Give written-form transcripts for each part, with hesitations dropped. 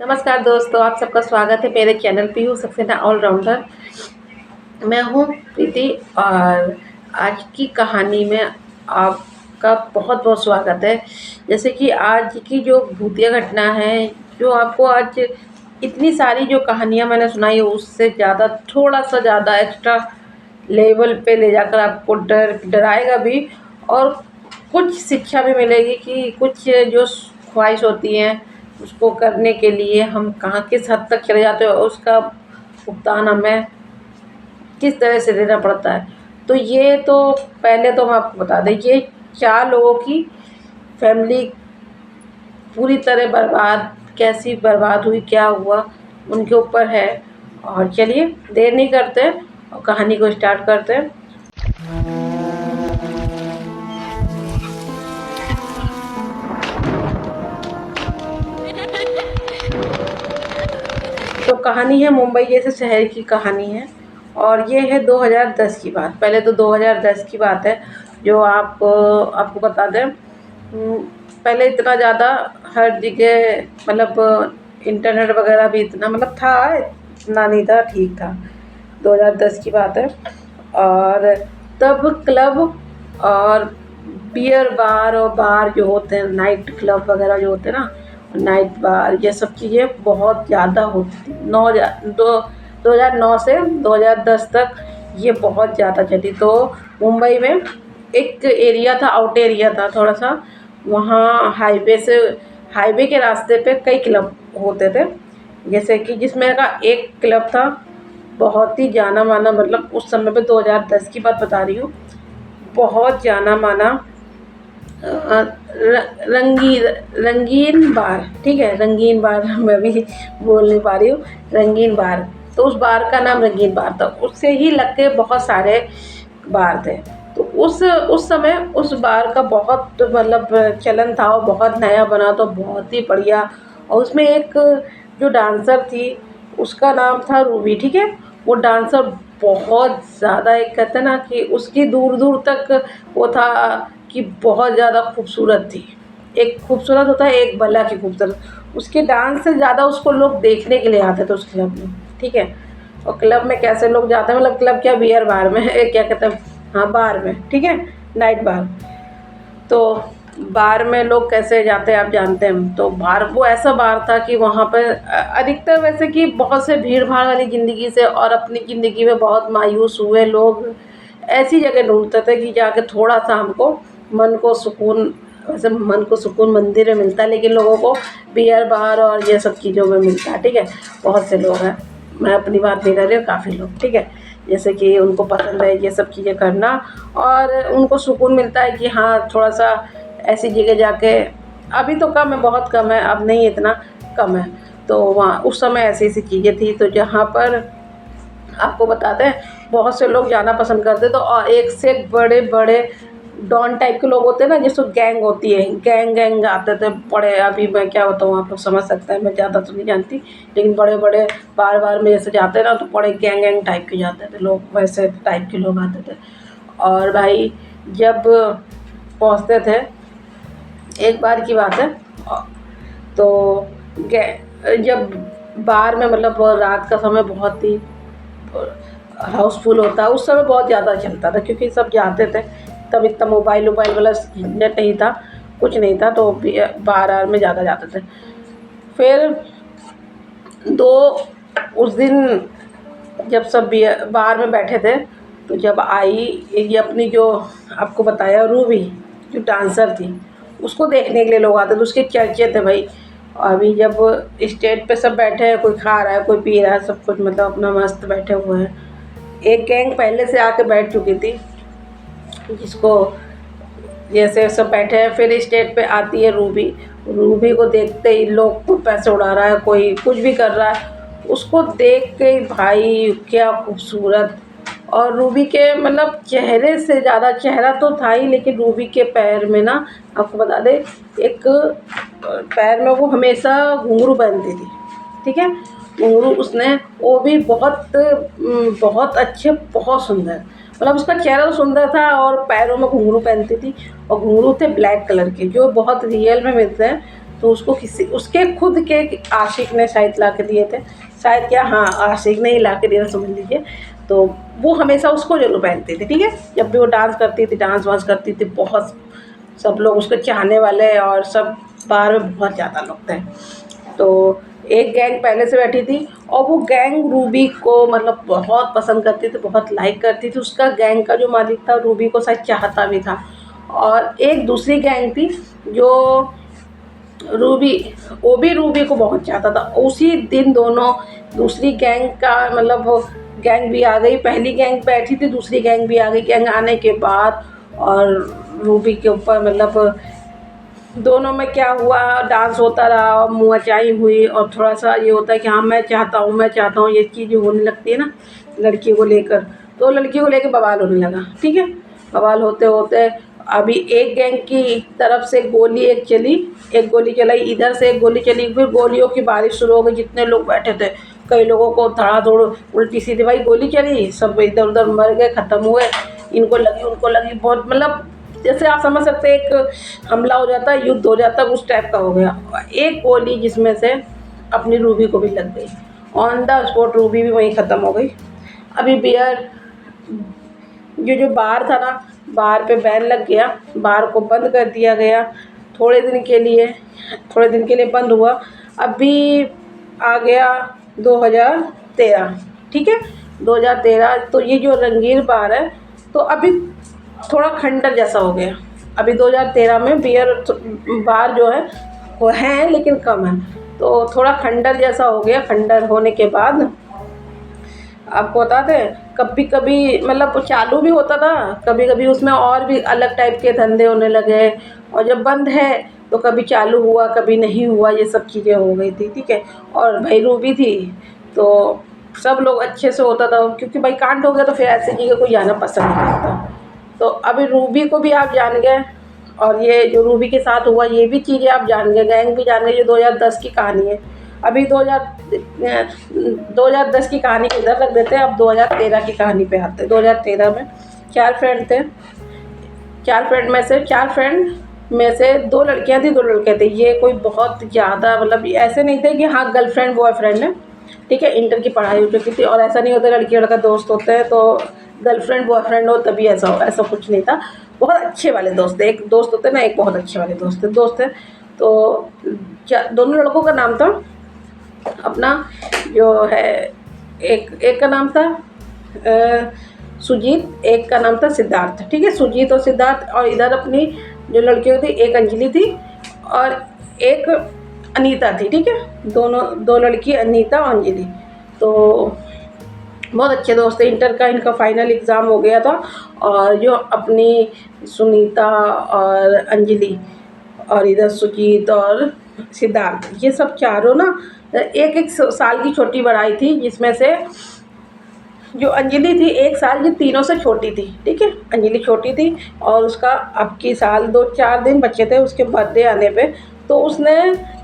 नमस्कार दोस्तों, आप सबका स्वागत है मेरे चैनल पीयू सक्सेना ऑलराउंडर। मैं हूँ प्रीति और आज की कहानी में आपका बहुत बहुत स्वागत है। जैसे कि आज की जो भूतिया घटना है, जो आपको आज इतनी सारी जो कहानियाँ मैंने सुनाई उससे ज़्यादा थोड़ा सा ज़्यादा एक्स्ट्रा लेवल पे ले जाकर आपको डराएगा भी, और कुछ शिक्षा भी मिलेगी कि कुछ जो ख्वाहिश होती हैं उसको करने के लिए हम कहाँ किस हद तक चले जाते हैं और उसका भुगतान हमें किस तरह से देना पड़ता है। तो ये तो पहले तो हम आपको बता दें, ये 4 लोगों की फैमिली पूरी तरह बर्बाद, कैसी बर्बाद हुई, क्या हुआ, उनके ऊपर है। और चलिए देर नहीं करते और कहानी को स्टार्ट करते हैं। तो कहानी है मुंबई जैसे शहर की कहानी है, और ये है 2010 की बात। पहले तो 2010 की बात है, जो आपको बता दें। पहले इतना ज़्यादा हर जगह मतलब इंटरनेट वगैरह भी इतना मतलब था, इतना नहीं था, ठीक था। 2010 की बात है, और तब क्लब और बियर बार और बार जो होते हैं, नाइट क्लब वगैरह जो होते हैं ना, नाइट बार, ये सब चीज़ें बहुत ज़्यादा होती थी। 2009 से 2010 तक ये बहुत ज़्यादा चली। तो मुंबई में एक एरिया था, आउट एरिया था थोड़ा सा, वहाँ हाईवे के रास्ते पे कई क्लब होते थे। जैसे कि जिसमें का एक क्लब था बहुत ही जाना माना, मतलब उस समय पे 2010 की बात बता रही हूँ, बहुत जाना माना रंगीन बार, ठीक है, रंगीन बार मैं भी बोल नहीं पा रही हूँ, रंगीन बार। तो उस बार का नाम रंगीन बार था, उससे ही लग के बहुत सारे बार थे। तो उस समय उस बार का बहुत मतलब चलन था, और बहुत नया बना, तो बहुत ही बढ़िया। और उसमें एक जो डांसर थी उसका नाम था रूबी, ठीक है। वो डांसर बहुत ज़्यादा, एक कहते हैं ना कि उसकी दूर दूर तक वो था कि बहुत ज़्यादा खूबसूरत थी। एक खूबसूरत होता है, एक भला की खूबसूरत। उसके डांस से ज़्यादा उसको लोग देखने के लिए आते थे उस क्लब में, ठीक है। और क्लब में कैसे लोग जाते हैं, मतलब क्लब क्या, बियर बार में, क्या कहते हैं, हाँ बार में, ठीक है, नाइट बार। तो बार में लोग कैसे जाते हैं आप जानते हैं। तो बार वो ऐसा बार था कि वहाँ पर अधिकतर वैसे कि बहुत से भीड़ भाड़ वाली ज़िंदगी से और अपनी ज़िंदगी में बहुत मायूस हुए लोग ऐसी जगह ढूंढते थे कि जाके थोड़ा सा हमको मन को सुकून, वैसे मन को सुकून मंदिर में मिलता है, लेकिन लोगों को बियर बार और ये सब चीज़ों में मिलता है, ठीक है। बहुत से लोग हैं, मैं अपनी बात नहीं कर रही हूँ, काफ़ी लोग, ठीक है, जैसे कि उनको पसंद है ये सब चीज़ें करना, और उनको सुकून मिलता है कि हाँ थोड़ा सा ऐसी जगह जाके। अभी तो कम है, बहुत कम है, अब नहीं इतना, कम है। तो वहाँ उस समय ऐसी ऐसी चीज़ें थी, तो जहाँ पर आपको बताते हैं बहुत से लोग जाना पसंद करते। तो और एक से एक बड़े बड़े डॉन टाइप के लोग होते हैं ना, जिसको गैंग होती है, गैंग गैंग आते थे बड़े। अभी मैं क्या बताऊँ, आप लोग समझ सकते हैं, मैं ज़्यादा तो नहीं जानती, लेकिन बड़े बड़े बार बार में जैसे जाते हैं ना, तो बड़े गैंग गैंग टाइप के जाते थे लोग, वैसे टाइप के लोग आते थे। और भाई जब पहुँचते थे, एक बार की बात है, तो जब बार में मतलब रात का समय बहुत ही हाउसफुल होता है, उस समय बहुत ज़्यादा चलता था क्योंकि सब जाते थे। तब इतना मोबाइल वाला नेट नहीं था, कुछ नहीं था, तो बार में ज़्यादा जाते थे। फिर दो उस दिन जब सब बार में बैठे थे, तो जब आई ये अपनी जो आपको बताया रूबी, जो डांसर थी, उसको देखने के लिए लोग आते थे, उसके चर्चे थे भाई। अभी जब स्टेज पे सब बैठे हैं, कोई खा रहा है, कोई पी रहा है, सब कुछ मतलब अपना मस्त बैठे हुए हैं। एक गैंग पहले से आके बैठ चुकी थी, जिसको जैसे सब बैठे हैं, फिर स्टेज पे आती है रूबी। रूबी को देखते ही लोग खूब पैसे उड़ा रहा है, कोई कुछ भी कर रहा है, उसको देख के भाई क्या खूबसूरत। और रूबी के मतलब चेहरे से ज़्यादा, चेहरा तो था ही, लेकिन रूबी के पैर में ना, आपको बता दें, एक पैर में वो हमेशा घुंघरू पहनती थी, ठीक है। घुंघरू उसने, वो भी बहुत अच्छे, बहुत सुंदर, मतलब उसका चेहरा तो सुंदर था, और पैरों में घुंघरू पहनती थी, और घुंघरू थे ब्लैक कलर के, जो बहुत रियल में मिलते हैं। तो उसको किसी उसके खुद के आशिक ने शायद ला के दिए थे, शायद क्या, हाँ आशिक ने ही ला के दिया समझ लीजिए। तो वो हमेशा उसको ज़रूर पहनती थी, ठीक है। जब भी वो डांस करती थी, डांस वांस करती थी, बहुत सब लोग उसके चाहने वाले और सब बाहर में बहुत ज़्यादा लोग थे। तो एक गैंग पहले से बैठी थी और वो गैंग रूबी को मतलब बहुत पसंद करती थी, बहुत लाइक करती थी। उसका गैंग का जो मालिक था रूबी को शायद चाहता भी था। और एक दूसरी गैंग थी जो रूबी, वो भी रूबी को बहुत चाहता था। उसी दिन दोनों दूसरी गैंग का मतलब वो गैंग भी आ गई, पहली गैंग बैठी थी, दूसरी गैंग भी आ गई। गैंग आने के बाद और रूबी के ऊपर मतलब दोनों में क्या हुआ, डांस होता रहा और मुँहचाई हुई और थोड़ा-सा ये होता है कि हाँ मैं चाहता हूँ, ये चीज़ें होने लगती है ना लड़की को लेकर, तो लड़की को लेके बवाल होने लगा, ठीक है। बवाल होते-होते अभी एक गैंग की तरफ से गोली एक चली, एक गोली चलाई, इधर से एक गोली चली, फिर गोलियों की बारिश शुरू हो गई। जितने लोग बैठे थे, कई लोगों को धड़ाधड़ उल्टी-सीधी भाई गोली चली, सब इधर-उधर मर गए, ख़त्म हुए। इनको लगी, उनको लगी, बहुत मतलब जैसे आप समझ सकते हैं एक हमला हो जाता है, युद्ध हो जाता है, उस टाइप का हो गया। एक गोली जिसमें से अपनी रूबी को भी लग गई, ऑन द स्पॉट रूबी भी वहीं ख़त्म हो गई। अभी बियर जो बार था ना, बार पे बैन लग गया, बार को बंद कर दिया गया थोड़े दिन के लिए बंद हुआ। अभी आ गया 2013, ठीक है। 2013 तो ये जो रंगीन बार है तो अभी थोड़ा खंडर जैसा हो गया। अभी 2013 में बियर बार जो है वो हैं लेकिन कम है, तो थोड़ा खंडर जैसा हो गया। खंडर होने के बाद आपको बताते हैं कभी कभी मतलब चालू भी होता था, कभी कभी उसमें और भी अलग टाइप के धंधे होने लगे। और जब बंद है तो कभी चालू हुआ, कभी नहीं हुआ, ये सब चीज़ें हो गई थी, ठीक है। और भाई रूबी थी तो सब लोग अच्छे से होता था, क्योंकि भाई कांड हो गया तो फिर ऐसी जगह कोई जाना पसंद नहीं करता। तो अभी रूबी को भी आप जान गए और ये जो रूबी के साथ हुआ ये भी चीज़ें आप जान गए, गैंग भी जान गए। ये 2010 की कहानी है। अभी 2010 की कहानी को इधर रख देते हैं, अब 2013 की कहानी पे आते हैं। 2013 में 4 फ्रेंड थे, 4 फ्रेंड में से 2 लड़कियां थी, 2 लड़के थे। ये कोई बहुत ज़्यादा मतलब ऐसे नहीं थे कि हाँ गर्लफ्रेंड बॉयफ्रेंड है, ठीक है। इंटर की पढ़ाई हो चुकी थी और ऐसा नहीं होता लड़की लड़का दोस्त होते हैं तो गर्लफ्रेंड बॉयफ्रेंड हो तभी ऐसा हो, ऐसा कुछ नहीं था। बहुत अच्छे वाले दोस्त थे, एक दोस्त होते ना, एक बहुत अच्छे वाले दोस्त थे। तो दोनों लड़कों का नाम था अपना जो है, एक का नाम था सुजीत, एक का नाम था सिद्धार्थ, ठीक है। सुजीत और सिद्धार्थ। और इधर अपनी जो लड़कियाँ थी, एक अंजलि थी और एक अनीता थी, ठीक है। दोनों 2 लड़की अनीता और अंजलि। तो बहुत अच्छे दोस्त थे। इंटर का इनका फाइनल एग्ज़ाम हो गया था और जो अपनी सुनीता और अंजलि और इधर सुजीत और सिद्धार्थ, ये सब चारों ना एक साल की छोटी बड़ाई थी, जिसमें से जो अंजलि थी 1 साल, ये तीनों से छोटी थी, ठीक है। अंजलि छोटी थी और उसका अब की साल 2-4 दिन बचे थे उसके बर्थडे आने पे। तो उसने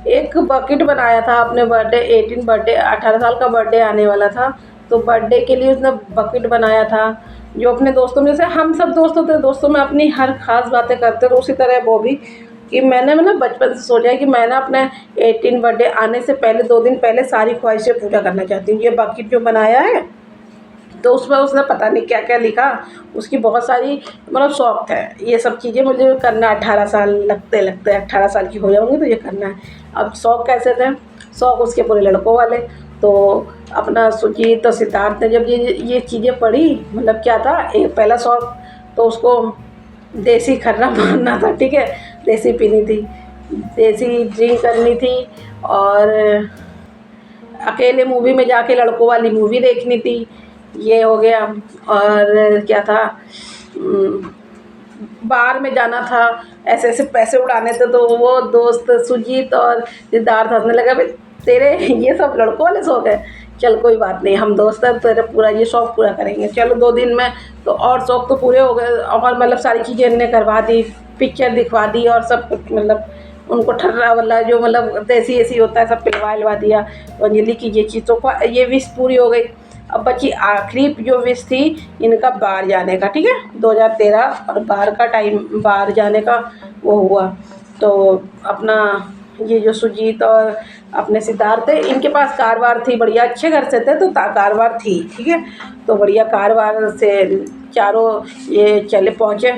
एक बकेट बनाया था अपने बर्थडे 18 साल का बर्थडे आने वाला था, तो बर्थडे के लिए उसने बकेट बनाया था। जो अपने दोस्तों में, जैसे हम सब दोस्त होते हैं, दोस्तों में अपनी हर ख़ास बातें करते हैं, तो उसी तरह वो भी कि मैंने ना बचपन से सोचा है कि मैं ना अपने 18 बर्थडे आने से पहले 2 दिन पहले सारी ख्वाहिशें पूरा करना चाहती हूँ। ये बकेट जो बनाया है तो उसमें उसने पता नहीं क्या क्या लिखा, उसकी बहुत सारी मतलब शौक थे। ये सब चीज़ें मुझे करना, 18 साल लगते 18 साल की हो जाऊँगी तो ये करना है। अब शौक कैसे थे, शौक उसके पूरे लड़कों वाले। तो अपना सुजीत और सिद्धार्थ ने जब ये चीज़ें पढ़ी, मतलब क्या था, एक पहला शौक तो उसको देसी खर्रा मारना था, ठीक है। देसी पीनी थी, देसी ड्रिंक करनी थी और अकेले मूवी में जाके लड़कों वाली मूवी देखनी थी, ये हो गया। और क्या था, बार में जाना था, ऐसे ऐसे पैसे उड़ाने थे। तो वो दोस्त सुजीत और सिद्धार्थ हंसने लगा, भाई तेरे ये सब लड़कों वाले शौक है, चल कोई बात नहीं, हम दोस्त हैं, तेरा पूरा ये शौक पूरा करेंगे। चलो 2 दिन में तो और शौक तो पूरे हो गए और मतलब सारी चीज़ें इनने करवा दी, पिक्चर दिखवा दी और सब कुछ, मतलब उनको ठर्रा वाला जो मतलब देसी ऐसी होता है सब पिलवा दिया। तो अंजलि की ये चीज़ तो ये विश पूरी हो गई। अब बची आखिरी जो विश थी इनका बाहर जाने का, ठीक है। 2013 और बाहर का टाइम, बाहर जाने का वो हुआ। तो अपना ये जो सुजीत और अपने सिद्धार्थ थे, इनके पास कार वार थी, बढ़िया अच्छे घर से थे, तो कार वार थी, ठीक है। तो बढ़िया कार वार से चारों ये चले पहुँचे,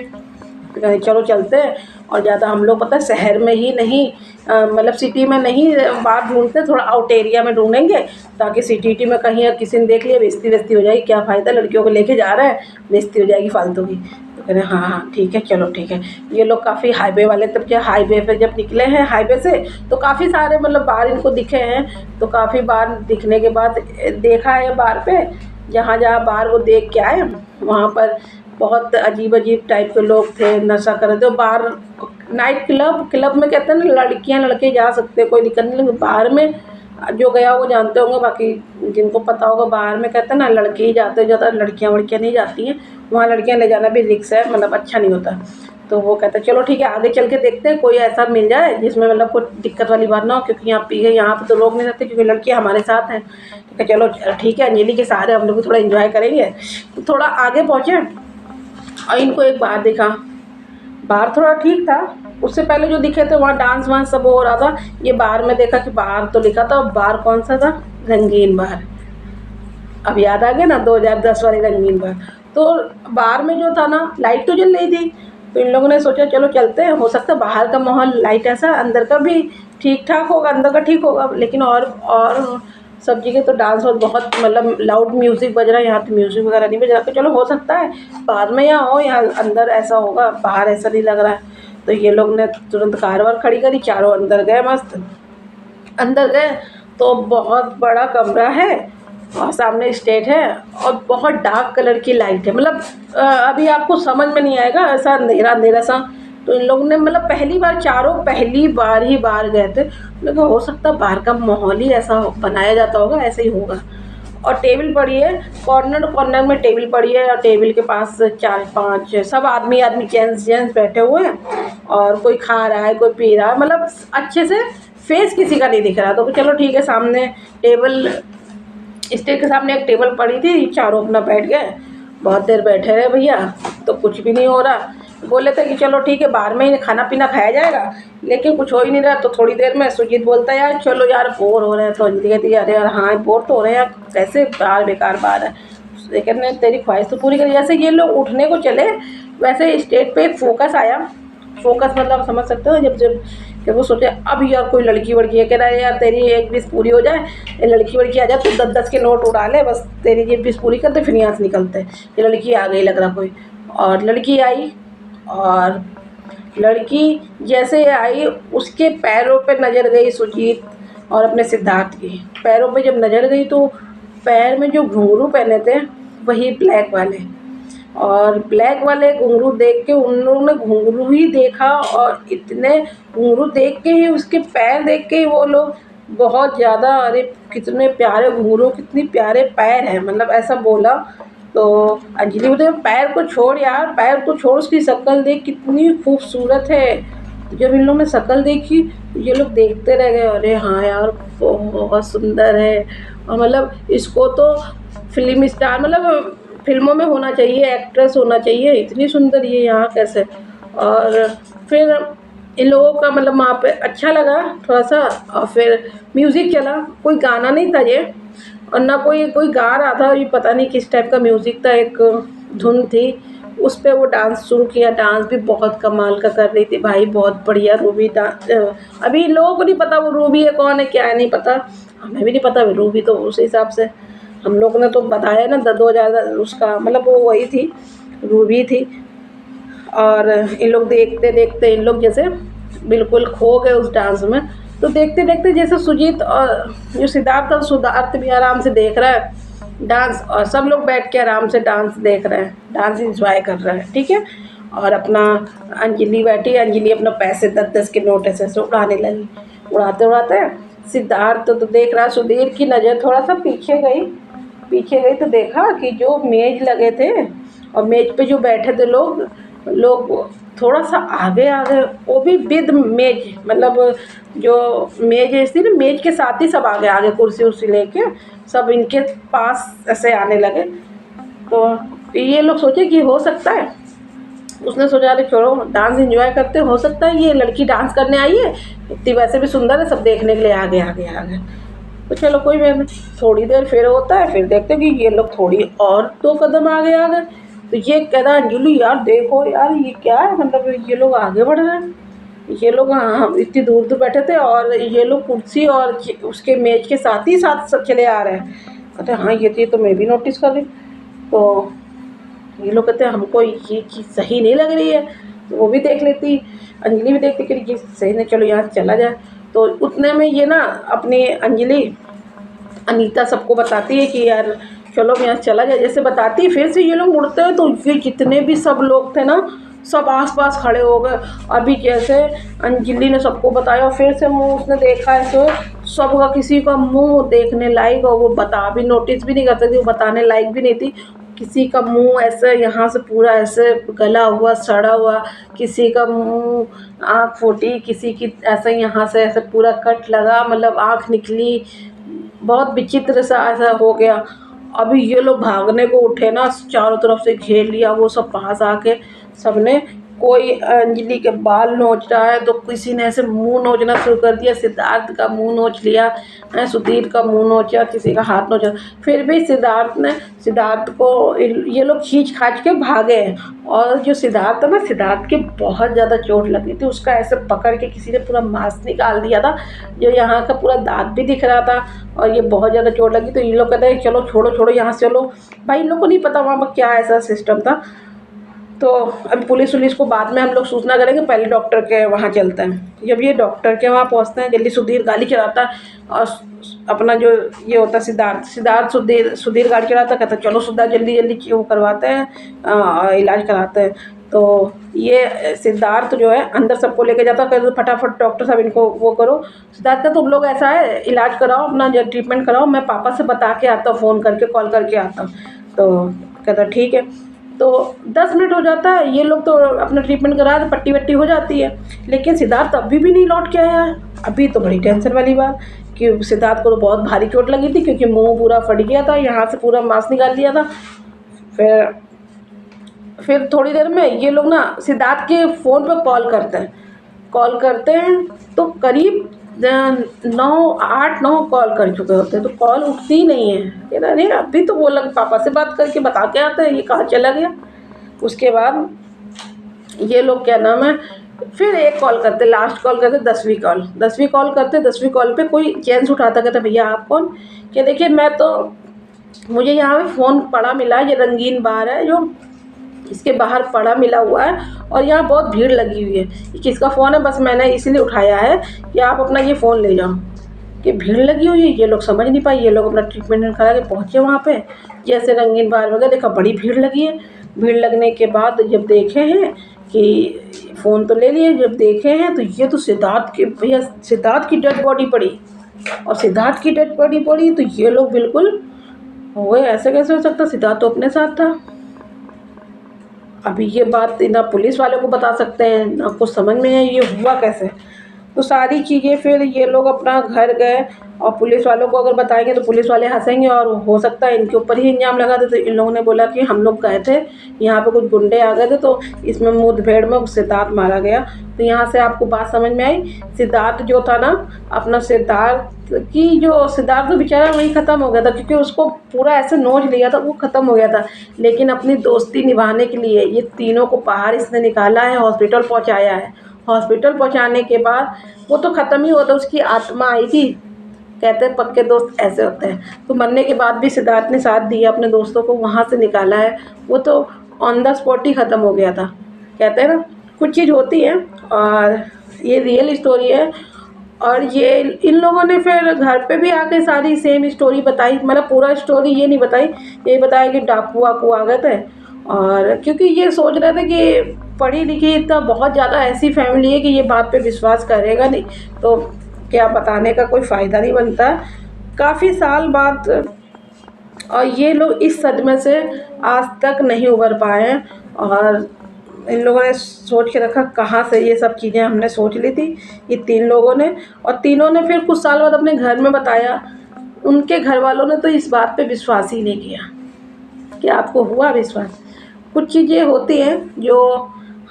कहे चलो चलते हैं। और ज़्यादा हम लोग पता है शहर में ही नहीं, मतलब सिटी में नहीं बाहर ढूंढते, थोड़ा आउट एरिया में ढूंढेंगे, ताकि सिटी में कहीं किसी ने देख लिया बेइज्जती वेस्ती हो जाएगी, क्या फ़ायदा, लड़कियों को लेके जा रहे हैं, बेइज्जती हो जाएगी फालतू की। तो कह रहे हाँ हाँ ठीक है चलो ठीक है। ये लोग काफ़ी हाईवे वाले, तब क्या हाईवे पे जब निकले हैं हाईवे से, तो काफ़ी सारे मतलब बार इनको दिखे हैं। तो काफ़ी बार दिखने के बाद देखा है बार पे, जहाँ जहाँ बार वो देख के आए, वहाँ पर बहुत अजीब अजीब टाइप के लोग थे, नशा कर रहे थे। बार नाइट क्लब में कहते हैं ना, लड़कियां लड़के जा सकते हैं, कोई दिक्कत नहीं, लेकिन बाहर में जो गया वो जानते होंगे, बाकी जिनको पता होगा, बाहर में कहते हैं ना लड़के ही जाते हैं ज़्यादा, लड़कियां वड़कियां नहीं जाती हैं वहाँ। लड़कियां ले जाना भी रिस्क है, मतलब अच्छा नहीं होता। तो वो कहते हैं चलो ठीक है आगे चल के देखते हैं, कोई ऐसा मिल जाए जिसमें मतलब कोई दिक्कत वाली बात ना हो, क्योंकि यहाँ पी गए, यहाँ पर तो लोग नहीं रहते, क्योंकि लड़कियाँ हमारे साथ हैं। ठीक है चलो ठीक है, अंजलि के सहारे हम लोग भी थोड़ा इन्जॉय करेंगे। तो थोड़ा आगे पहुँचे और इनको एक बार दिखा, बाहर थोड़ा ठीक था, उससे पहले जो दिखे थे वहाँ डांस वांस सब हो रहा था। ये बाहर में देखा कि बाहर तो लिखा था, बार कौन सा था, रंगीन बार। अब याद आ गया ना 2010 वाली रंगीन बार। तो बाहर में जो था ना लाइट तो जल रही थी, तो इन लोगों ने सोचा चलो चलते हैं, हो सकता है बाहर का माहौल लाइट ऐसा, अंदर का भी ठीक ठाक होगा, अंदर का ठीक होगा, लेकिन और सब जगह तो डांस और बहुत मतलब लाउड म्यूज़िक बज रहा है, यहाँ तो म्यूज़िक वगैरह नहीं बज रहा। तो चलो हो सकता है बाद में यहाँ हो, यहाँ अंदर ऐसा होगा, बाहर ऐसा नहीं लग रहा है। तो ये लोग ने तुरंत कार वार खड़ी करी, चारों अंदर गए, मस्त अंदर गए। तो बहुत बड़ा कमरा है और सामने स्टेज है और बहुत डार्क कलर की लाइट है, मतलब अभी आपको समझ में नहीं आएगा, ऐसा अंधेरा अंधेरा सा। तो इन लोगों ने मतलब पहली बार, चारों पहली बार ही बाहर गए थे, लेकिन हो सकता है बाहर का माहौल ही ऐसा बनाया जाता होगा, ऐसे ही होगा। और टेबल पड़ी है, कॉर्नर कॉर्नर में टेबल पड़ी है, और टेबल के पास 4-5 सब आदमी जेंट्स बैठे हुए हैं, और कोई खा रहा है, कोई पी रहा है, मतलब अच्छे से फेस किसी का नहीं दिख रहा। तो चलो ठीक है, सामने टेबल, स्टेज के सामने एक टेबल पड़ी थी, चारों अपना बैठ गए, बहुत देर बैठे रहे भैया, तो कुछ भी नहीं हो रहा। बोले थे कि चलो ठीक है बाहर में ही खाना पीना खाया जाएगा, लेकिन कुछ हो ही नहीं रहा। तो थोड़ी देर में सुजीत बोलता है यार चलो यार बोर हो रहे हैं, तो अंजलि कहती है अरे यार हाँ बोर तो हो रहे हैं यार, कैसे बाहर बेकार बाहर है, लेकिन ने तेरी ख्वाहिश तो पूरी करी। जैसे ये लोग उठने को चले, वैसे स्टेज पे एक फोकस आया, फोकस मतलब समझ सकते हो, जब वो सोचे अब यार कोई लड़की वड़की है, कह रहा है यार तेरी एक विश पूरी हो जाए, ये लड़की वड़की आ जाए तो 10-10 के नोट उड़ा ले, बस तेरी ये विश पूरी करते फिर यहाँ से निकलते। ये लड़की आ गई लग रहा कोई, और लड़की आई, और लड़की जैसे आई उसके पैरों पे नज़र गई सुजीत और अपने सिद्धार्थ की पैरों पे जब नज़र गई, तो पैर में जो घुंघरू पहने थे वही ब्लैक वाले, और ब्लैक वाले घुंघरू देख के उन लोगों ने घुंघरू ही देखा, और इतने घुंघरू देख के ही, उसके पैर देख के ही वो लोग बहुत ज़्यादा, अरे कितने प्यारे घुंघरू, कितनी प्यारे पैर हैं, मतलब ऐसा बोला। तो अंजलि बोले पैर को छोड़ यार, पैर को छोड़, उसकी शक्ल देख कितनी खूबसूरत है। तो जब इन लोगों ने शक्ल देखी, ये लोग देखते रह गए, अरे हाँ यार बहुत सुंदर है, और मतलब इसको तो फिल्म स्टार, मतलब फिल्मों में होना चाहिए, एक्ट्रेस होना चाहिए, इतनी सुंदर ये यहाँ कैसे। और फिर इन लोगों का मतलब वहाँ पे अच्छा लगा थोड़ा सा, और फिर म्यूज़िक चला, कोई गाना नहीं था ये, और ना कोई गा रहा था, ये पता नहीं किस टाइप का म्यूज़िक था, एक धुन थी, उस पे वो डांस शुरू किया। डांस भी बहुत कमाल का कर रही थी भाई, बहुत बढ़िया। रूबी अभी लोगों को नहीं पता वो रूबी है कौन है क्या है, नहीं पता, हमें भी नहीं पता रूबी, तो उस हिसाब से हम लोग ने तो बताया ना 2000 उसका मतलब वो वही थी, रूबी थी। और इन लोग देखते देखते इन लोग जैसे बिल्कुल खो गए उस डांस में। तो देखते देखते जैसे सुजीत और जो सिद्धार्थ और सिद्धार्थ भी आराम से देख रहा है डांस, और सब लोग बैठ के आराम से डांस देख रहे हैं, डांस इंजॉय कर रहे हैं, ठीक है। और अपना अंजलि बैठी, अंजलि अपना पैसे 10-10 के नोट ऐसे उड़ाने लगी। उड़ाते उड़ाते सिद्धार्थ तो देख रहा, सुधीर की नज़र थोड़ा सा पीछे गई तो देखा कि जो मेज लगे थे और मेज पे जो बैठे थे लोग थोड़ा सा आगे वो भी विद मेज, मतलब जो मेज ऐसी ना, मेज के साथ ही सब आगे कुर्सी उर्सी लेके सब इनके पास ऐसे आने लगे। तो ये लोग सोचे कि हो सकता है उसने सोचा अरे छोड़ो डांस एंजॉय करते, हो सकता है ये लड़की डांस करने आई है, इतनी वैसे भी सुंदर है, सब देखने के लिए आगे आगे आ गए। तो चलो कोई बात नहीं, थोड़ी देर फिर होता है, फिर देखते हैं कि ये लोग थोड़ी और 2 कदम आगे आ गए। तो ये कह रहा अंजलि यार देखो यार ये क्या है, मतलब ये लोग आगे बढ़ रहे हैं, ये लोग हाँ इतनी दूर दूर बैठे थे और ये लोग कुर्सी और उसके मेज के साथ ही साथ सब चले आ रहे हैं। कहते हाँ ये चीज़ तो मैं भी नोटिस कर रही। तो ये लोग कहते हैं हमको ये चीज़ सही नहीं लग रही है। तो वो भी देख लेती, अंजलि भी देखती कि ये सही नहीं, चलो यहाँ से चला जाए। तो उतने में ये ना अपनी अंजलि अनीता सबको बताती है कि यार चलो यहाँ से चला जाए, जैसे बताती है फिर से ये लोग मुड़ते हैं तो ये जितने भी सब लोग थे ना सब आसपास खड़े हो गए। अभी जैसे अंजलि ने सबको बताया और फिर से मुंह उसने देखा है तो सबका किसी का मुंह देखने लायक, और वो बता भी नोटिस भी नहीं कर सकती, वो बताने लायक भी नहीं थी। किसी का मुंह ऐसे यहाँ से पूरा ऐसे गला हुआ सड़ा हुआ, किसी का मुंह आँख फूटी, किसी की ऐसे यहाँ से ऐसे पूरा कट लगा, मतलब आँख निकली, बहुत विचित्र सा ऐसा हो गया। अभी ये लोग भागने को उठे ना, चारों तरफ से घेर लिया, वो सब पास आके सबने, कोई अंजलि के बाल नोच रहा है तो किसी ने ऐसे मुंह नोचना शुरू कर दिया, सिद्धार्थ का मुंह नोच लिया, सुधीर का मुंह नोचा, किसी का हाथ नोचा। फिर भी सिद्धार्थ को ये लोग खींच खाच के भागे हैं। और जो सिद्धार्थ है ना, सिद्धार्थ के बहुत ज़्यादा चोट लगी थी, उसका ऐसे पकड़ के किसी ने पूरा मांस निकाल दिया था, जो यहाँ का पूरा दांत भी दिख रहा था, और ये बहुत ज़्यादा चोट लगी। तो ये लोग कहते हैं चलो छोड़ो छोड़ो यहाँ से चलो। भाई इन लोग को नहीं पता वहाँ पर क्या ऐसा सिस्टम था। तो अभी पुलिस को बाद में हम लोग सूचना करेंगे, पहले डॉक्टर के वहाँ चलते हैं। जब ये डॉक्टर के वहाँ पहुँचते हैं, जल्दी सुधीर गाड़ी चलाता है और अपना जो ये होता है सुधीर गाड़ी चलाता, कहता है चलो सिद्धार्थ जल्दी वो करवाते हैं, इलाज कराते हैं। तो ये सिद्धार्थ जो है अंदर सबको लेके जाता है, कहते तो फटाफट डॉक्टर साहब इनको वो करो। सिद्धार्थ का तुम लोग ऐसा है इलाज कराओ, अपना जो ट्रीटमेंट कराओ, मैं पापा से बता के आता हूँ, फ़ोन करके कॉल करके आता हूँ। तो कहता ठीक है। तो 10 मिनट हो जाता है, ये लोग तो अपना ट्रीटमेंट करा दे, पट्टी वट्टी हो जाती है, लेकिन सिद्धार्थ अभी भी नहीं लौट के आया है। अभी तो बड़ी टेंशन वाली बात कि सिद्धार्थ को तो बहुत भारी चोट लगी थी, क्योंकि मुंह पूरा फट गया था, यहाँ से पूरा मांस निकाल दिया था। फिर थोड़ी देर में ये लोग ना सिद्धार्थ के फ़ोन पर कॉल करते हैं तो करीब 8-9 कॉल कर चुके होते हैं, तो कॉल उठती ही नहीं है। कह रहा अरे अभी तो बोला कि पापा से बात करके बता के आते हैं, ये कहाँ चला गया। उसके बाद ये लोग क्या नाम है, फिर एक कॉल करते, लास्ट कॉल करते, 10वीं कॉल करते। 10वीं कॉल पे कोई जेंट्स उठाता, कहता भैया आप कौन। कि देखिए मुझे यहाँ पे फ़ोन पड़ा मिला है, ये रंगीन बार है जो इसके बाहर पड़ा मिला हुआ है, और यहाँ बहुत भीड़ लगी हुई है, ये किसका फ़ोन है, बस मैंने इसीलिए उठाया है कि आप अपना ये फ़ोन ले जाओ। कि भीड़ लगी हुई है, ये लोग समझ नहीं पाए, ये लोग अपना ट्रीटमेंट करा के पहुँचे वहाँ पे। जैसे रंगीन बार वगैरह देखा, बड़ी भीड़ लगी है। भीड़ लगने के बाद जब देखे हैं कि फ़ोन तो ले लिए, जब देखे हैं तो ये तो सिद्धार्थ की डेड बॉडी पड़ी, और सिद्धार्थ की डेड बॉडी पड़ी तो ये लोग बिल्कुल हुए, ऐसे कैसे हो सकता, सिद्धार्थ तो अपने साथ था। अभी ये बात ना पुलिस वालों को बता सकते हैं, ना कुछ समझ में है ये हुआ कैसे। तो सारी चीज़ें फिर ये लोग अपना घर गए, और पुलिस वालों को अगर बताएंगे तो पुलिस वाले हंसेंगे और हो सकता है इनके ऊपर ही इल्ज़ाम लगा दे। तो इन लोगों ने बोला कि हम लोग गए थे, यहाँ पे कुछ गुंडे आ गए थे, तो इसमें मुठभेड़ में सिद्धार्थ मारा गया। तो यहाँ से आपको बात समझ में आई। सिद्धार्थ जो था ना, अपना सिद्धार्थ तो बेचारा वहीं ख़त्म हो गया था, क्योंकि उसको पूरा ऐसे नोच लिया था, वो ख़त्म हो गया था। लेकिन अपनी दोस्ती निभाने के लिए ये तीनों को बाहर इसने निकाला है, हॉस्पिटल पहुँचाया है। हॉस्पिटल पहुँचाने के बाद वो तो ख़त्म ही होता, उसकी आत्मा आई थी। कहते हैं पक्के दोस्त ऐसे होते हैं। तो मरने के बाद भी सिद्धार्थ ने साथ दिया, अपने दोस्तों को वहाँ से निकाला है। वो तो ऑन द स्पॉट ही ख़त्म हो गया था। कहते हैं ना कुछ चीज़ होती है, और ये रियल स्टोरी है। और ये इन लोगों ने फिर घर पे भी आके सारी सेम स्टोरी बताई, मतलब पूरा स्टोरी ये नहीं बताई, ये बताया कि डाकू वाकू आ गए थे। और क्योंकि ये सोच रहे थे कि पढ़ी लिखी इतना बहुत ज़्यादा ऐसी फैमिली है कि ये बात पे विश्वास करेगा नहीं, तो क्या बताने का कोई फ़ायदा नहीं बनता। काफ़ी साल बाद और ये लोग इस सदमे से आज तक नहीं उबर पाए हैं। और इन लोगों ने सोच के रखा कहाँ से ये सब चीज़ें हमने सोच ली थी, ये 3 लोगों ने। और तीनों ने फिर कुछ साल बाद अपने घर में बताया। उनके घर वालों ने तो इस बात पे विश्वास ही नहीं किया। कि आपको हुआ विश्वास? कुछ चीज़ें होती हैं जो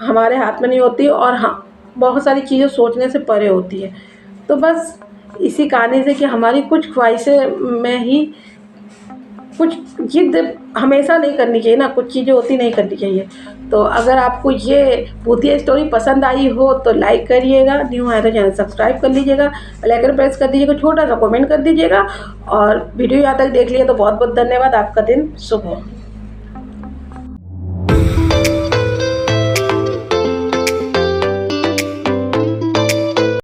हमारे हाथ में नहीं होती और हाँ, बहुत सारी चीज़ें सोचने से परे होती है। तो बस इसी कहानी से कि हमारी कुछ ख्वाहिशें में ही कुछ जिद हमेशा नहीं करनी चाहिए ना, कुछ चीज़ें होती नहीं करनी चाहिए। तो अगर आपको ये भूतिया स्टोरी पसंद आई हो तो लाइक करिएगा, न्यू है तो चैनल सब्सक्राइब कर लीजिएगा, बेल आइकन प्रेस कर दीजिएगा, छोटा सा कमेंट कर दीजिएगा और वीडियो यहाँ तक देख लिया तो बहुत बहुत धन्यवाद। आपका दिन शुभ हो।